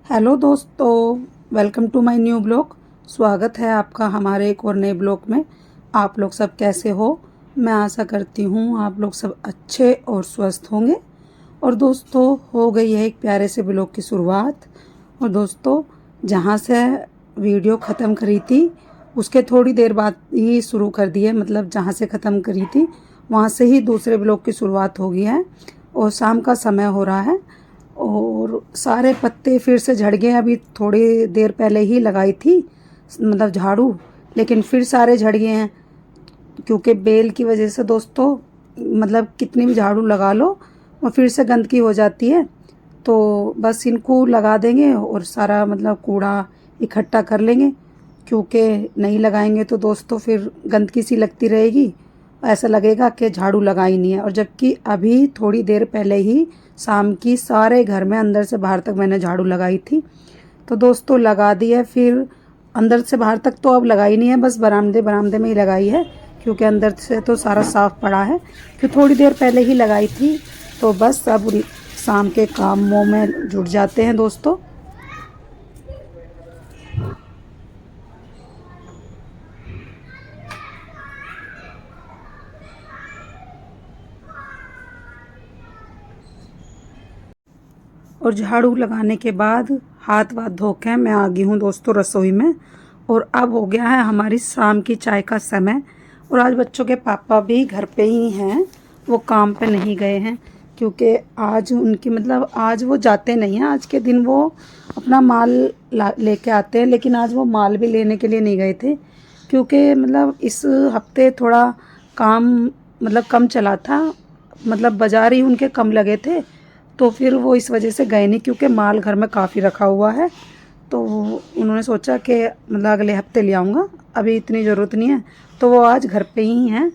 Hello दोस्तों, welcome to my new blog. स्वागत है आपका हमारे एक और नए ब्लॉग में। आप लोग सब कैसे हो? मैं आशा करती हूँ आप लोग सब अच्छे और स्वस्थ होंगे। और दोस्तों, हो गई है एक प्यारे से ब्लॉग की शुरुआत। और दोस्तों, जहाँ से वीडियो ख़त्म करी थी उसके थोड़ी देर बाद ही शुरू कर दी है। मतलब जहाँ से ख़त्म करी थी वहाँ से ही दूसरे ब्लॉग की शुरुआत हो गई है। और शाम का समय हो रहा है और सारे पत्ते फिर से झड़ गए। अभी थोड़ी देर पहले ही लगाई थी मतलब झाड़ू, लेकिन फिर सारे झड़ गए हैं क्योंकि बेल की वजह से। दोस्तों, मतलब कितनी भी झाड़ू लगा लो वो फिर से गंदगी हो जाती है। तो बस इनको लगा देंगे और सारा मतलब कूड़ा इकट्ठा कर लेंगे, क्योंकि नहीं लगाएंगे तो दोस्तों फिर गंदगी सी लगती रहेगी। ऐसा लगेगा कि झाड़ू लगाई नहीं है। और जबकि अभी थोड़ी देर पहले ही शाम की सारे घर में अंदर से बाहर तक मैंने झाड़ू लगाई थी। तो दोस्तों लगा दी है, फिर अंदर से बाहर तक तो अब लगाई नहीं है, बस बरामदे बरामदे में ही लगाई है, क्योंकि अंदर से तो सारा साफ़ पड़ा है कि थोड़ी देर पहले ही लगाई थी। तो बस अब शाम के कामों में जुट जाते हैं दोस्तों। और झाड़ू लगाने के बाद हाथ वाथ धो के मैं आ गई हूँ दोस्तों रसोई में। और अब हो गया है हमारी शाम की चाय का समय। और आज बच्चों के पापा भी घर पे ही हैं, वो काम पे नहीं गए हैं, क्योंकि आज उनकी मतलब आज वो जाते नहीं हैं। आज के दिन वो अपना माल लेके आते हैं, लेकिन आज वो माल भी लेने के लिए नहीं गए थे, क्योंकि मतलब इस हफ्ते थोड़ा काम मतलब कम चला था, मतलब बाज़ार ही उनके कम लगे थे। तो फिर वो इस वजह से गए नहीं, क्योंकि माल घर में काफ़ी रखा हुआ है। तो उन्होंने सोचा कि मतलब अगले हफ्ते ले आऊँगा, अभी इतनी ज़रूरत नहीं है। तो वो आज घर पे ही हैं।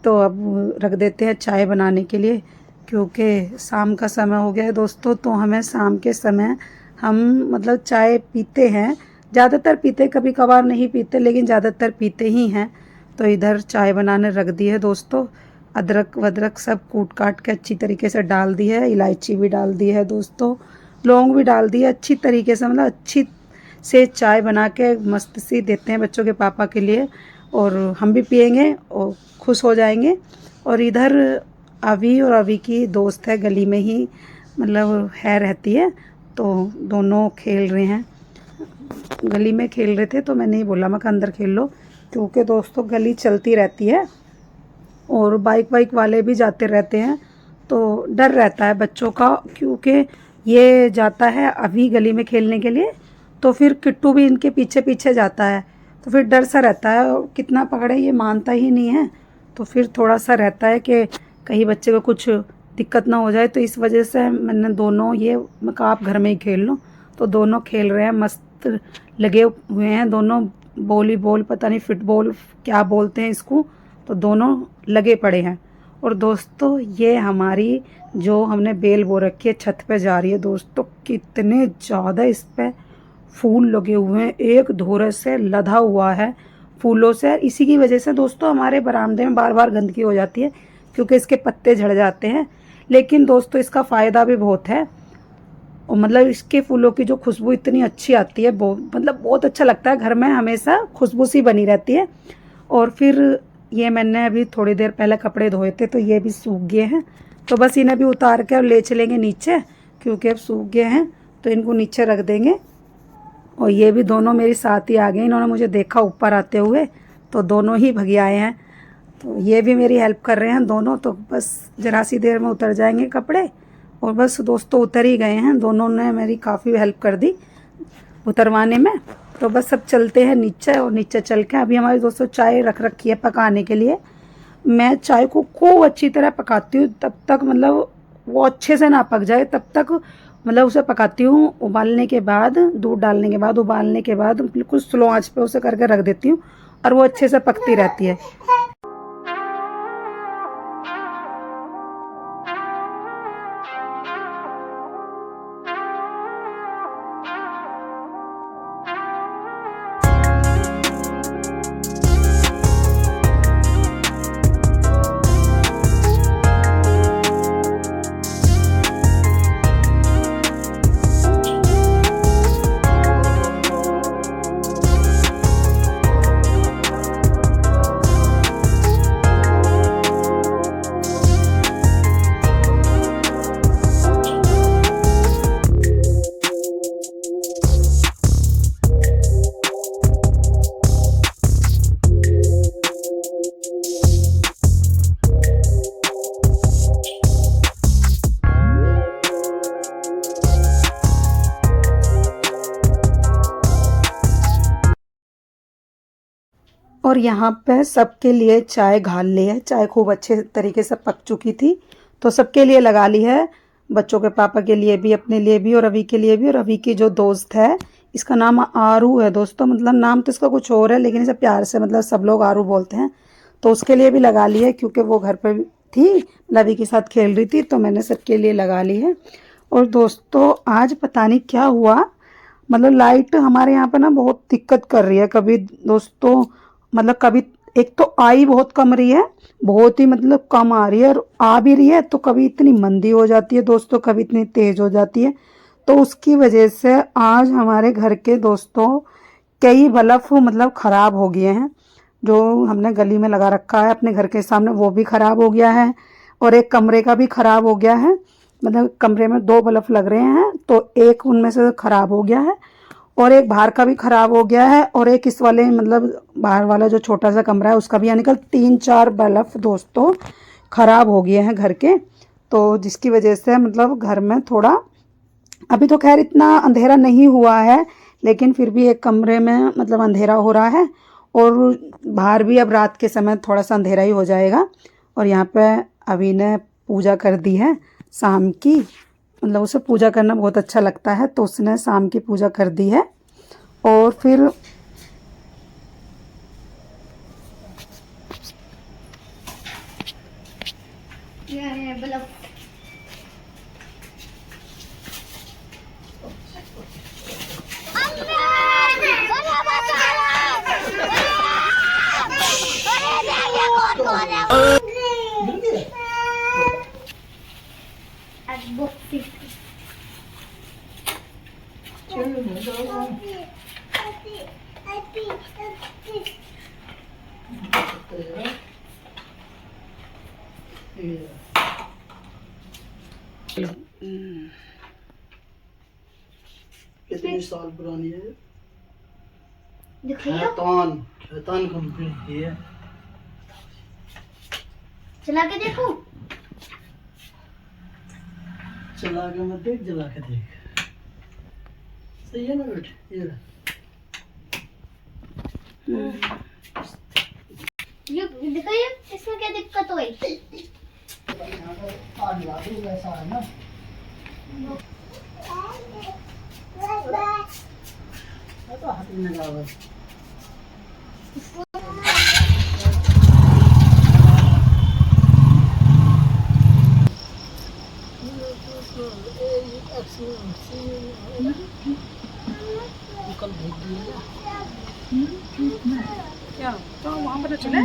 तो अब रख देते हैं चाय बनाने के लिए, क्योंकि शाम का समय हो गया है दोस्तों। तो हमें शाम के समय हम मतलब चाय पीते हैं, ज़्यादातर पीते, कभी कभार नहीं पीते, लेकिन ज़्यादातर पीते ही हैं। तो इधर चाय बनाने रख दी है दोस्तों। अदरक वदरक सब कूट काट के अच्छी तरीके से डाल दी है, इलायची भी डाल दी है दोस्तों, लौंग भी डाल दी है अच्छी तरीके से। मतलब अच्छी से चाय बना के मस्त सी देते हैं बच्चों के पापा के लिए, और हम भी पियेंगे और खुश हो जाएंगे। और इधर अभी और अभी की दोस्त है, गली में ही मतलब है रहती है, तो दोनों खेल रहे हैं। गली में खेल रहे थे तो मैंने ही बोला मैं अंदर खेल लो, क्योंकि दोस्तों गली चलती रहती है और बाइक वाइक वाले भी जाते रहते हैं। तो डर रहता है बच्चों का, क्योंकि ये जाता है अभी गली में खेलने के लिए, तो फिर किट्टू भी इनके पीछे पीछे जाता है। तो फिर डर सा रहता है, और कितना पकड़े ये मानता ही नहीं है। तो फिर थोड़ा सा रहता है कि कहीं बच्चे को कुछ दिक्कत ना हो जाए। तो इस वजह से मैंने दोनों ये मैं कहा आप घर में ही खेल लो। तो दोनों खेल रहे हैं, मस्त लगे हुए हैं दोनों। वॉलीबॉल पता नहीं फुटबॉल क्या बोलते हैं इसको, तो दोनों लगे पड़े हैं। और दोस्तों ये हमारी जो हमने बेल बो रखी है छत पे जा रही है दोस्तों। कितने ज़्यादा इस पे फूल लगे हुए हैं, एक धोरे से लदा हुआ है फूलों से। इसी की वजह से दोस्तों हमारे बरामदे में बार बार गंदगी हो जाती है, क्योंकि इसके पत्ते झड़ जाते हैं। लेकिन दोस्तों इसका फ़ायदा भी बहुत है, और मतलब इसके फूलों की जो खुशबू इतनी अच्छी आती है, मतलब बहुत अच्छा लगता है। घर में हमेशा खुशबू सी बनी रहती है। और फिर ये मैंने अभी थोड़ी देर पहले कपड़े धोए थे, तो ये भी सूख गए हैं। तो बस इन्हें भी उतार के और ले चलेंगे नीचे, क्योंकि अब सूख गए हैं। तो इनको नीचे रख देंगे। और ये भी दोनों मेरे साथ ही आ गए, इन्होंने मुझे देखा ऊपर आते हुए, तो दोनों ही भगे आए हैं। तो ये भी मेरी हेल्प कर रहे हैं दोनों। तो बस जरा सी देर में उतर जाएंगे कपड़े। और बस दोस्तों उतर ही गए हैं, दोनों ने मेरी काफ़ी हेल्प कर दी उतरवाने में। तो बस अब चलते हैं नीचे। और नीचे चल के अभी हमारी दोस्तों चाय रख रखी है पकाने के लिए। मैं चाय को खूब अच्छी तरह पकाती हूँ, तब तक मतलब वो अच्छे से ना पक जाए तब तक मतलब उसे पकाती हूँ। उबालने के बाद, दूध डालने के बाद, उबालने के बाद बिल्कुल स्लो आंच पे उसे करके रख देती हूँ, और वो अच्छे से पकती रहती है। और यहाँ पे सबके लिए चाय घाल ली है। चाय खूब अच्छे तरीके से पक चुकी थी तो सबके लिए लगा ली है, बच्चों के पापा के लिए भी, अपने लिए भी और अभी के लिए भी। और अभी की जो दोस्त है इसका नाम आरू है दोस्तों, मतलब नाम तो इसका कुछ और है लेकिन इसे प्यार से मतलब सब लोग आरू बोलते हैं। तो उसके लिए भी लगा ली है क्योंकि वो घर पर थी, लवी के साथ खेल रही थी तो मैंने सबके लिए लगा ली है। और दोस्तों आज पता नहीं क्या हुआ, मतलब लाइट हमारे यहाँ पर ना बहुत दिक्कत कर रही है। कभी दोस्तों मतलब कभी एक तो आई बहुत कम रही है, बहुत ही मतलब कम आ रही है, और आ भी रही है तो कभी इतनी मंदी हो जाती है दोस्तों, कभी इतनी तेज़ हो जाती है। तो उसकी वजह से आज हमारे घर के दोस्तों कई बल्ब मतलब ख़राब हो गए हैं। जो हमने गली में लगा रखा है अपने घर के सामने वो भी ख़राब हो गया है, और एक कमरे का भी ख़राब हो गया है। मतलब कमरे में 2 बल्ब लग रहे हैं तो एक उनमें से ख़राब हो गया है, और एक बाहर का भी ख़राब हो गया है, और एक इस वाले मतलब बाहर वाला जो छोटा सा कमरा है उसका भी, यानी कल 3-4 बल्ब दोस्तों ख़राब हो गए हैं घर के। तो जिसकी वजह से मतलब घर में थोड़ा, अभी तो खैर इतना अंधेरा नहीं हुआ है लेकिन फिर भी एक कमरे में मतलब अंधेरा हो रहा है, और बाहर भी अब रात के समय थोड़ा सा अंधेरा ही हो जाएगा। और यहाँ पे अभी ने पूजा कर दी है शाम की, मतलब उसे पूजा करना बहुत अच्छा लगता है तो उसने शाम की पूजा कर दी है। और फिर कितनी साल पुरानी है? शैतान कंपनी की है। चला के देखो, चला के मत देख, जला के देख। सही है ना बेटे? ये देखो, ये इसमें क्या दिक्कत हुई? आग ला दूं वैसा है ना। तो हाथ में लगा बस। कल भेज दिया क्या तो वहाँ पर चले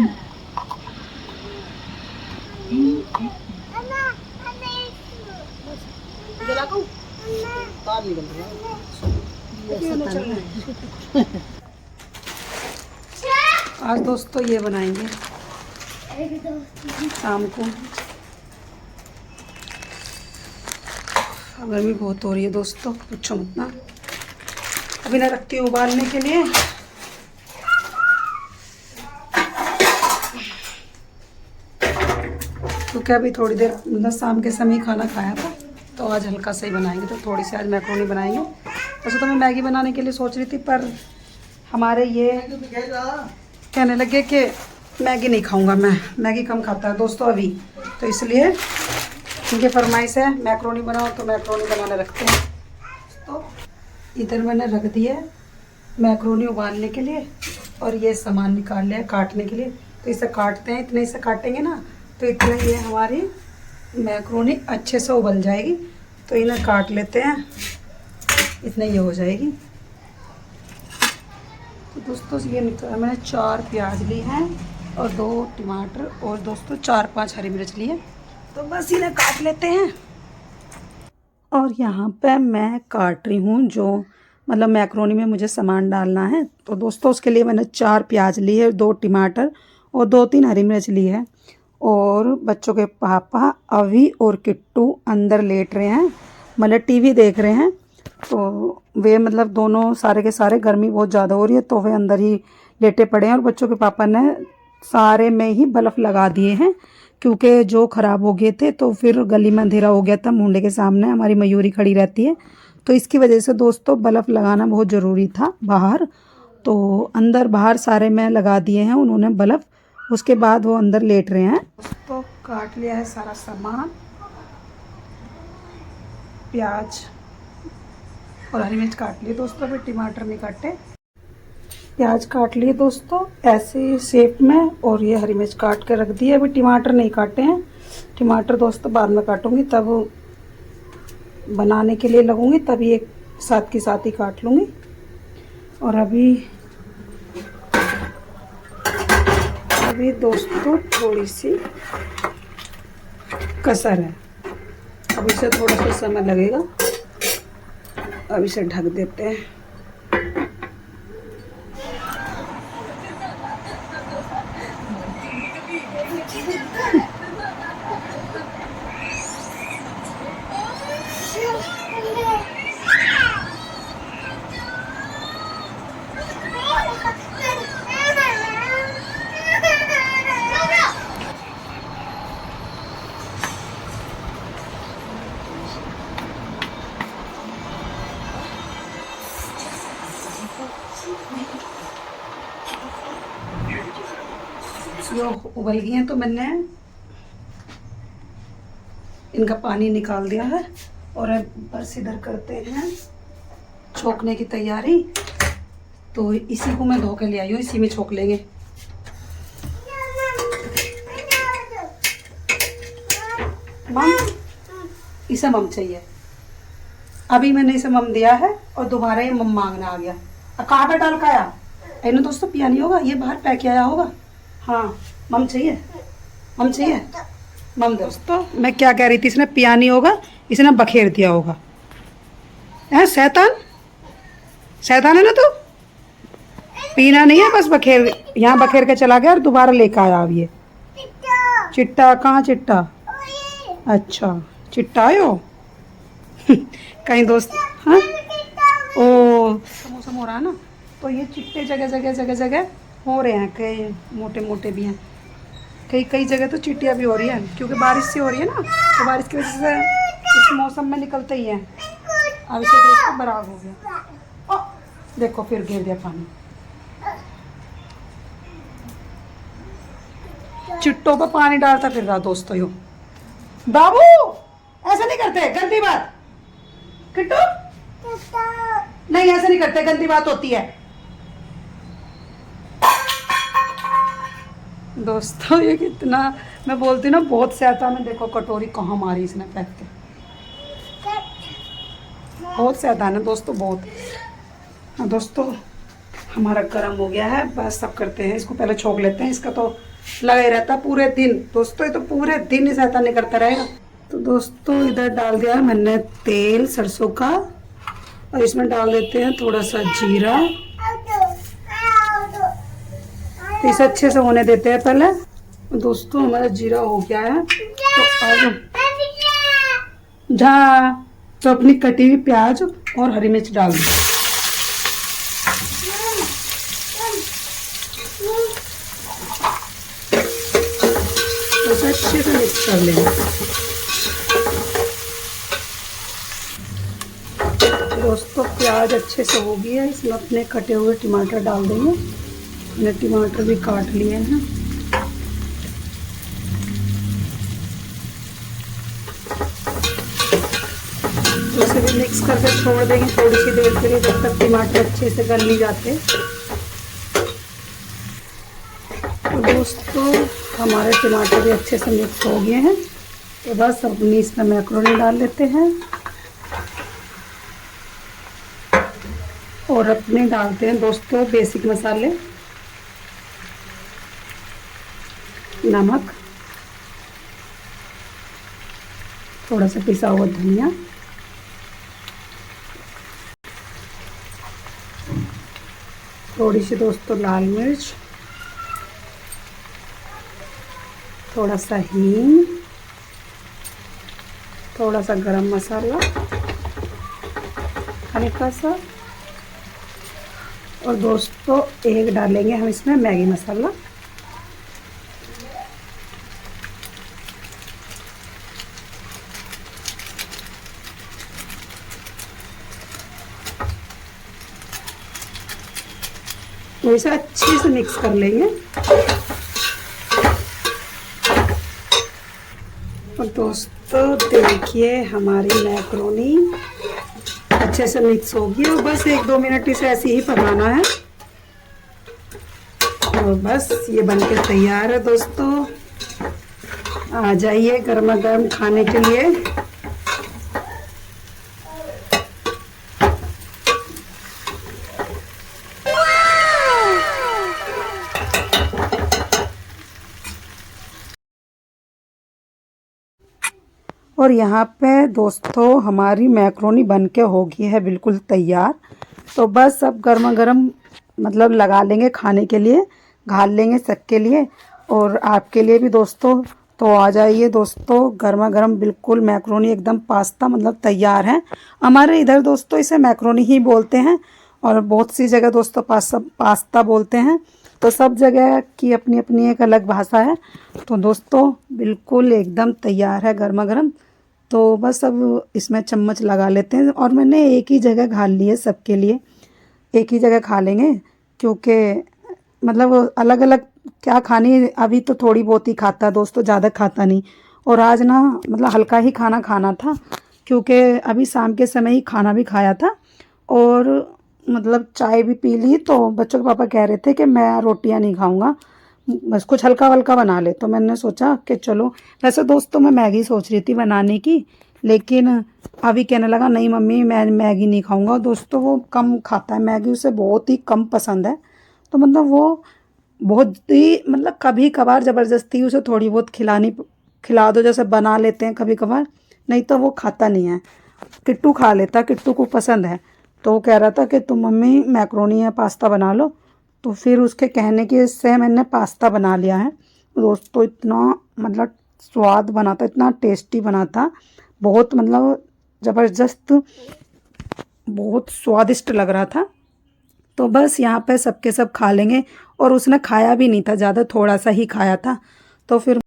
जला दूं? तार निकल रहा आज दोस्तों ये बनाएंगे शाम को। गर्मी बहुत हो रही है दोस्तों, पूछो मत ना। अभी ना रखती हूँ उबालने के लिए। क्योंकि अभी थोड़ी देर मतलब शाम के समय खाना खाया था तो आज हल्का सा ही बनाएंगे। तो थोड़ी सी आज मैक्रोनी बनाएंगे। वैसे तो मैं मैगी बनाने के लिए सोच रही थी पर हमारे ये कहने लगे कि मैगी नहीं खाऊंगा, मैं मैगी कम खाता है दोस्तों अभी, तो इसलिए इनके फरमाइश है मैक्रोनी बनाओ तो मैक्रोनी बनाने रखते हैं। तो इधर मैंने रख दिया मैक्रोनी उबालने के लिए, और ये सामान निकाल लिया काटने के लिए। तो इसे काटते हैं, इतने इसे काटेंगे ना तो इतना ये हमारी मैक्रोनी अच्छे से उबल जाएगी। तो इन्हें काट लेते हैं, इतना ये हो जाएगी। तो दोस्तों ये मैंने 4 प्याज ली हैं और 2 टमाटर और दोस्तों 4-5 हरी मिर्च ली है। तो बस इन्हें काट लेते हैं। और यहाँ पे मैं काट रही हूँ जो मतलब मैक्रोनी में मुझे सामान डालना है। तो दोस्तों उसके लिए मैंने 4 प्याज ली है, 2 टमाटर और 2-3 हरी मिर्च ली है। और बच्चों के पापा अभी और किट्टू अंदर लेट रहे हैं, मतलब टीवी देख रहे हैं। तो वे मतलब दोनों सारे के सारे, गर्मी बहुत ज़्यादा हो रही है तो वे अंदर ही लेटे पड़े हैं। और बच्चों के पापा ने सारे में ही बल्ब लगा दिए हैं क्योंकि जो ख़राब हो गए थे तो फिर गली में अंधेरा हो गया था। मुंडे के सामने हमारी मयूरी खड़ी रहती है तो इसकी वजह से दोस्तों बल्ब लगाना बहुत ज़रूरी था बाहर। तो अंदर बाहर सारे मैं लगा दिए हैं उन्होंने बल्ब। उसके बाद वो अंदर लेट रहे हैं। तो काट लिया है सारा सामान, प्याज और हरी मिर्च काट लिए दोस्तों, अभी टमाटर नहीं काटे। प्याज काट लिए दोस्तों ऐसे शेप में, और ये हरी मिर्च काट के रख दी है। अभी टमाटर नहीं काटे हैं, टमाटर दोस्तों बाद में काटूंगी, तब बनाने के लिए लगूंगी, तभी एक साथ के साथ ही काट लूँगी। और अभी दोस्तों थोड़ी सी कसर है, अब इसे थोड़ा सा समय लगेगा। अब इसे ढक देते हैं। ये उबल गई हैं तो मैंने इनका पानी निकाल दिया है। और अब बस इधर करते हैं छोंकने की तैयारी। तो इसी को मैं धो के ले आई हूँ, इसी में छोंक लेंगे। मम, इसे मम चाहिए। अभी मैंने इसे मम दिया है और दोबारा ये मम मांगना आ गया। अब कहाँ पे डाल का आया इन्हें दोस्तों, पिया नहीं होगा, ये बाहर पैक आया होगा। हाँ मम चाहिए, मम चाहिए, मम दोस्तों। मैं क्या कह रही थी, इसने पिया नहीं होगा, इसने बखेर दिया होगा। है शैतान, शैतान है ना तू, पीना नहीं है बस बखेर, यहाँ बखेर के चला गया और दोबारा लेकर आया। अब ये चिट्टा, कहाँ चिट्टा? अच्छा चिट्टा आयो कहीं दोस्त। हाँ ओ समोसा हो रहा है ना, तो ये चिट्टे जगह जगह जगह जगह हो रहे हैं, कई मोटे मोटे भी हैं, कई जगह तो चिट्टियाँ भी हो रही हैं, क्योंकि बारिश से हो रही है ना, तो बारिश की वजह से इस मौसम में निकलते ही हैं। अब इसे दोस्तों बराबर हो गया। ओ, देखो फिर गिर दिया पानी। चिट्टों पर पानी डालता फिर रहा दोस्तों यो। बाबू ऐसा नहीं करते, गंदी बात। किट्टू नहीं ऐसा नहीं करते, गंदी बात होती है दोस्तों। ये कितना मैं बोलती हूँ ना, बहुत शैतान है। देखो कटोरी कहाँ मारी इसने फेंक के, बहुत शैतान है दोस्तों, बहुत। हाँ दोस्तों हमारा गर्म हो गया है, बस सब करते हैं, इसको पहले छोंक लेते हैं। इसका तो लगा ही रहता पूरे दिन दोस्तों, ये तो पूरे दिन ही शैतान नहीं करता रहेगा। तो दोस्तों इधर डाल दिया है मैंने तेल सरसों का, और इसमें डाल देते हैं थोड़ा सा जीरा। तो इसे अच्छे से होने देते हैं पहले। दोस्तों हमारा जीरा हो गया है, तो अब जहाँ तो अपनी कटी हुई प्याज और हरी मिर्च डाल दी। तो अच्छे से मिक्स कर लेंगे दोस्तों। प्याज अच्छे से हो गई है, इसमें अपने कटे हुए टमाटर डाल देंगे। मैंने टमाटर भी काट लिए हैं। तो इसे भी मिक्स करके छोड़ देंगे थोड़ी सी देर के लिए, जब तक टमाटर अच्छे से गल नहीं जाते। तो दोस्तों हमारे टमाटर भी अच्छे से मिक्स हो गए हैं, तो बस अपनी इसमें मैक्रोनी डाल लेते हैं और अपने डालते हैं दोस्तों बेसिक मसाले, नमक, थोड़ा सा पिसा हुआ धनिया, थोड़ी सी दोस्तों लाल मिर्च, थोड़ा सा हींग, थोड़ा सा गरम मसाला हल्का सा, और दोस्तों एक डालेंगे हम इसमें मैगी मसाला। तो इसे अच्छे से मिक्स कर लेंगे। और दोस्तों देखिए हमारी मैक्रोनी अच्छे से मिक्स होगी और बस 1-2 मिनट इसे ऐसे ही पकाना है और बस ये बनके तैयार है दोस्तों। आ जाइए गर्मा गर्म खाने के लिए। और यहाँ पे दोस्तों हमारी मैक्रोनी बनके हो गई है बिल्कुल तैयार। तो बस अब गर्मा गर्म मतलब लगा लेंगे खाने के लिए, घाल लेंगे सबके लिए और आपके लिए भी दोस्तों। तो आ जाइए दोस्तों, गर्मा गर्म बिल्कुल मैक्रोनी एकदम पास्ता मतलब तैयार है। हमारे इधर दोस्तों इसे मैक्रोनी ही बोलते हैं और बहुत सी जगह दोस्तों पास्ता बोलते हैं। तो सब जगह की अपनी अपनी एक अलग भाषा है। तो दोस्तों बिल्कुल एकदम तैयार है गर्मा गर्म। तो बस अब इसमें चम्मच लगा लेते हैं और मैंने एक ही जगह घाल ली है सबके लिए, एक ही जगह खा लेंगे क्योंकि मतलब अलग अलग क्या खानी। अभी तो थोड़ी बहुत ही खाता दोस्तों, ज़्यादा खाता नहीं। और आज ना मतलब हल्का ही खाना था क्योंकि अभी शाम के समय ही खाना भी खाया था और मतलब चाय भी पी ली। तो बच्चों के पापा कह रहे थे कि मैं रोटियां नहीं खाऊंगा, बस कुछ हल्का वल्का बना ले। तो मैंने सोचा कि चलो, वैसे दोस्तों मैं मैगी सोच रही थी बनाने की, लेकिन अभी कहने लगा नहीं मम्मी मैं मैगी नहीं खाऊंगा। दोस्तों वो कम खाता है मैगी, उसे बहुत ही कम पसंद है। तो मतलब वो बहुत ही मतलब कभी कभार ज़बरदस्ती उसे थोड़ी बहुत खिला दो, जैसे बना लेते हैं कभी कभार, नहीं तो वो खाता नहीं है। किट्टू खा लेता, किट्टू को पसंद है। तो वो कह रहा था कि तुम मम्मी मैक्रोनी या पास्ता बना लो। तो फिर उसके कहने की से मैंने पास्ता बना लिया है दोस्तों। इतना मतलब स्वाद बना था, इतना टेस्टी बना था, बहुत मतलब ज़बरदस्त, बहुत स्वादिष्ट लग रहा था। तो बस यहाँ पे सबके सब खा लेंगे और उसने खाया भी नहीं था ज़्यादा, थोड़ा सा ही खाया था। तो फिर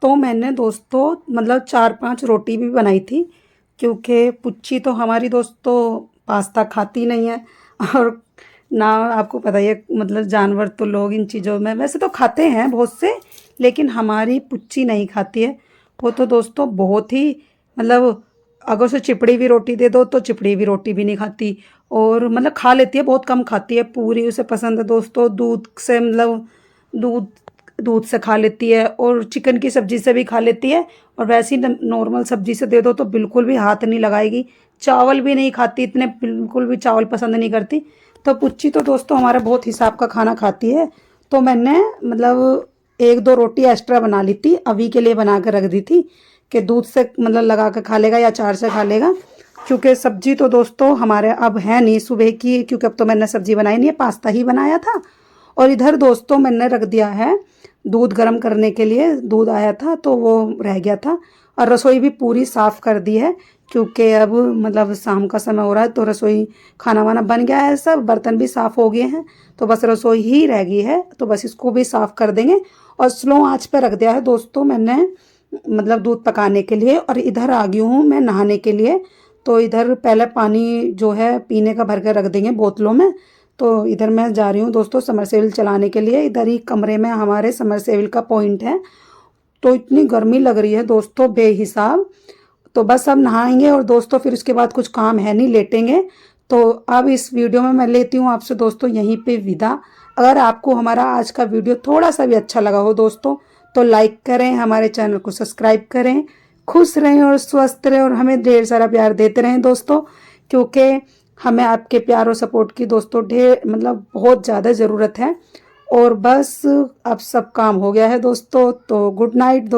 तो मैंने दोस्तों मतलब 4-5 रोटी भी बनाई थी क्योंकि पुच्ची तो हमारी दोस्तों पास्ता खाती नहीं है और ना आपको पता ही है मतलब जानवर तो लोग इन चीज़ों में वैसे तो खाते हैं बहुत से, लेकिन हमारी पुच्ची नहीं खाती है। वो तो दोस्तों बहुत ही मतलब अगर उसे चिपड़ी हुई रोटी दे दो तो चिपड़ी हुई रोटी भी नहीं खाती और मतलब खा लेती है, बहुत कम खाती है। पूरी उसे पसंद है दोस्तों, दूध से मतलब दूध दूध से खा लेती है और चिकन की सब्ज़ी से भी खा लेती है और वैसी नॉर्मल सब्ज़ी से दे दो तो बिल्कुल भी हाथ नहीं लगाएगी। चावल भी नहीं खाती, इतने बिल्कुल भी चावल पसंद नहीं करती। तो पुच्ची तो दोस्तों हमारा बहुत हिसाब का खाना खाती है। तो मैंने मतलब 1-2 रोटी एक्स्ट्रा बना ली थी, अभी के लिए बना कर रख दी थी कि दूध से मतलब लगा कर खा लेगा या चार से खा लेगा। क्योंकि सब्जी तो दोस्तों हमारे अब है नहीं सुबह की, क्योंकि अब तो मैंने सब्जी बनाई नहीं है, पास्ता ही बनाया था। और इधर दोस्तों मैंने रख दिया है दूध गर्म करने के लिए, दूध आया था तो वो रह गया था। और रसोई भी पूरी साफ़ कर दी है क्योंकि अब मतलब शाम का समय हो रहा है। तो रसोई खाना वाना बन गया है, सब बर्तन भी साफ़ हो गए हैं। तो बस रसोई ही रह गई है, तो बस इसको भी साफ़ कर देंगे। और स्लो आंच पे रख दिया है दोस्तों मैंने मतलब दूध पकाने के लिए। और इधर आ गई हूँ मैं नहाने के लिए। तो इधर पहले पानी जो है पीने का भर के रख देंगे बोतलों में। तो इधर मैं जा रही हूँ दोस्तों समरसेबिल चलाने के लिए। इधर ही कमरे में हमारे समरसेबिल का पॉइंट है। तो इतनी गर्मी लग रही है दोस्तों बेहिसाब। तो बस अब नहाएंगे और दोस्तों फिर उसके बाद कुछ काम है नहीं, लेटेंगे। तो अब इस वीडियो में मैं लेती हूँ आपसे दोस्तों यहीं पे विदा। अगर आपको हमारा आज का वीडियो थोड़ा सा भी अच्छा लगा हो दोस्तों तो लाइक करें, हमारे चैनल को सब्सक्राइब करें। खुश रहें और स्वस्थ रहें और हमें ढेर सारा प्यार देते रहें दोस्तों, क्योंकि हमें आपके प्यार और सपोर्ट की दोस्तों ढेर मतलब बहुत ज़्यादा ज़रूरत है। और बस अब सब काम हो गया है दोस्तों। तो गुड नाइट दोस्तों।